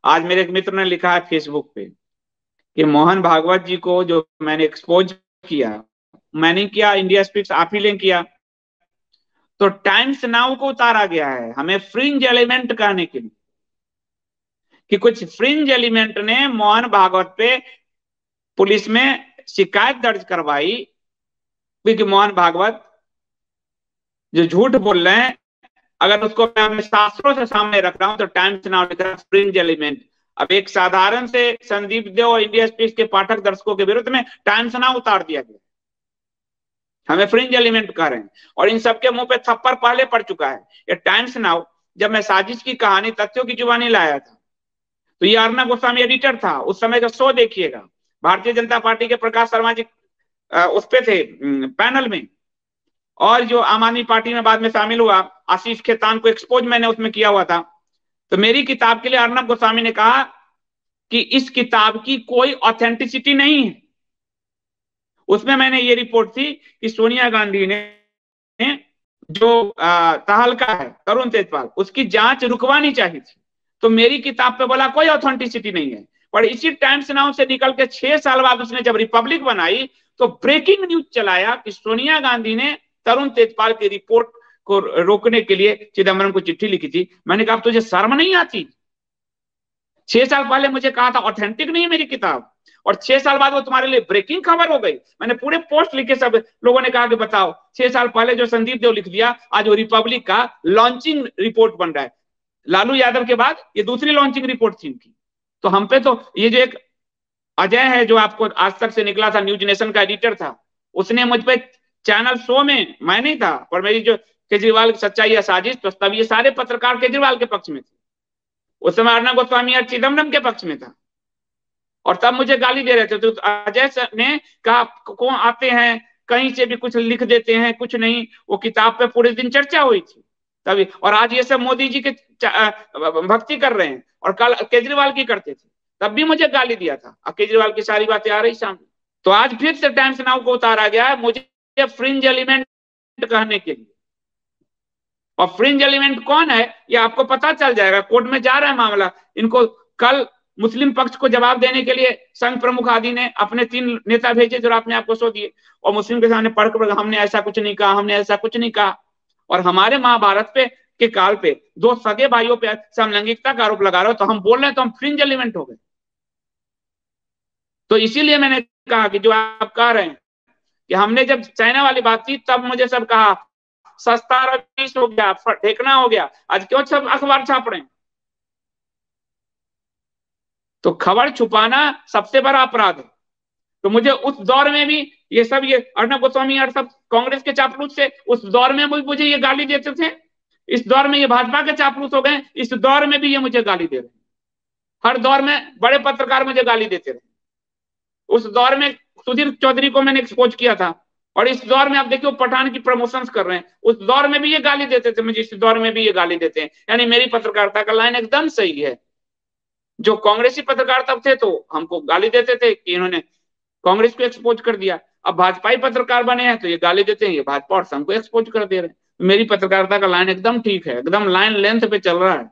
आज मेरे एक मित्र ने लिखा है फेसबुक पे कि मोहन भागवत जी को जो मैंने एक्सपोज किया, मैंने किया, इंडिया स्पीक्स आप ही ने किया, तो टाइम्स नाउ को उतारा गया है हमें फ्रिंज एलिमेंट कहने के लिए, कि कुछ फ्रिंज एलिमेंट ने मोहन भागवत पे पुलिस में शिकायत दर्ज करवाई, क्योंकि मोहन भागवत जो झूठ बोल रहे हैं, अगर उसको मैं अपने शास्त्रों से सामने रख रहा हूं तो टाइम्स नाउ लिख रहा है फ्रिंज एलिमेंट। अब एक साधारण से संदीप देव और इंडिया स्पीच के पाठक दर्शकों के विरुद्ध में टाइम्स नाउ उतार दिया गया, हमें फ्रिंज एलिमेंट कह रहे हैं, और इन सबके मुंह पे थप्पड़ पहले पड़ चुका है। ये टाइम्स नाउ, जब मैं साजिश की कहानी तथ्यों की जुबानी लाया था, तो ये अर्नब गोस्वामी एडिटर था, उस समय का शो देखिएगा, भारतीय जनता पार्टी के प्रकाश शर्मा जी उस पे थे पैनल में, और जो आम आदमी पार्टी में बाद में शामिल हुआ आशीष खेतान को एक्सपोज मैंने उसमें किया हुआ था। तो मेरी किताब के लिए अर्नब गोस्वामी ने कहा कि इस किताब की कोई ऑथेंटिसिटी नहीं है। उसमें मैंने ये रिपोर्ट थी कि सोनिया गांधी ने जो तहलका है तरुण तेजपाल, उसकी जांच रुकवानी चाहिए थी। तो मेरी किताब पे बोला कोई ऑथेंटिसिटी नहीं है, पर इसी टाइम्स नाउ से निकल के 6 साल बाद उसने जब रिपब्लिक बनाई तो ब्रेकिंग न्यूज चलाया कि सोनिया गांधी ने तरुण तेजपाल की रिपोर्ट को रोकने के लिए चिदम्बरम को चिट्ठी लिखी थी। मैंने कहा तुझे शर्म नहीं आती? 6 साल पहले मुझे कहा था ऑथेंटिक नहीं है मेरी किताब, और 6 साल बाद वो तुम्हारे लिए ब्रेकिंग खबर हो गई। मैंने पूरे पोस्ट लिखे, सब लोगों ने कहा कि बताओ 6 साल पहले जो संदीप देव लिख दिया, आज वो रिपब्लिक का लॉन्चिंग रिपोर्ट बन रहा है। लालू यादव के बाद ये दूसरी लॉन्चिंग रिपोर्ट थी इनकी। तो हम पे तो ये जो एक अजय है जो आपको आज तक से निकला था, न्यूज नेशन का एडिटर था, उसने मुझ पे चैनल शो में, मैं नहीं था, पर मेरी जो केजरीवाल सच्चाई या साजिश, तो तब ये सारे पत्रकार केजरीवाल के पक्ष में थे। उस समय अर्नब गोस्वामी और चिदम्बरम के पक्ष में था, और तब मुझे गाली दे रहे थे। तो अजय ने कहा कौन आते हैं कहीं से भी कुछ लिख देते हैं, कुछ नहीं, वो किताब पे पूरे दिन चर्चा हुई थी तभी। और आज ये सब मोदी जी के भक्ति कर रहे हैं, और कल केजरीवाल की करते थे, तब भी मुझे गाली दिया था। अब केजरीवाल की सारी बातें आ रही सामने, तो आज फिर से टाइम्स नाउ को उतारा गया है मुझे फ्रिंज एलिमेंट कहने के लिए। और फ्रिंज एलिमेंट कौन है ये आपको पता चल जाएगा, कोर्ट में जा रहा है मामला। इनको कल मुस्लिम पक्ष को जवाब देने के लिए संघ प्रमुख आदि ने अपने 3 नेता भेजे जो आपने आपको सो दिए, और मुस्लिम के सामने पढ़कर हमने ऐसा कुछ नहीं कहा, हमने ऐसा कुछ नहीं कहा। और हमारे महाभारत पे के काल पे 2 सगे भाइयों पे समलैंगिकता का आरोप लगा रहे हो, तो हम बोल रहे हैं तो हम फ्रिंज एलिमेंट हो गए। तो इसीलिए मैंने कहा कि जो आप कह रहे हैं कि हमने जब चाइना वाली बात की तब मुझे सब कहा सस्ता रवीश हो गया, ठेकना हो गया, आज क्यों सब अखबार छाप रहे हैं? तो खबर छुपाना सबसे बड़ा अपराध है। तो मुझे उस दौर में भी ये सब, ये अर्नब गोस्वामी और सब कांग्रेस के चापलूस से उस दौर में मुझे ये गाली देते थे, इस दौर में ये भाजपा के चापलूस हो गए, इस दौर में भी ये मुझे गाली दे रहे हैं। हर दौर में बड़े पत्रकार मुझे गाली देते रहे। उस दौर में सुधीर चौधरी को मैंने एक्सपोज किया था, और इस दौर में आप देखिए पठान की प्रमोशंस कर रहे हैं, उस दौर में भी ये गाली देते थे मुझे, इस दौर में भी ये गाली देते हैं। यानी मेरी पत्रकारिता का लाइन एकदम सही है। जो कांग्रेसी पत्रकार तब थे तो हमको गाली देते थे कि इन्होंने कांग्रेस को एक्सपोज कर दिया, अब भाजपाई पत्रकार बने हैं तो ये गाली देते हैं ये भाजपा और संघ को एक्सपोज कर दे रहे हैं। मेरी पत्रकारिता का लाइन एकदम ठीक है, एकदम लाइन लेंथ पे चल रहा है।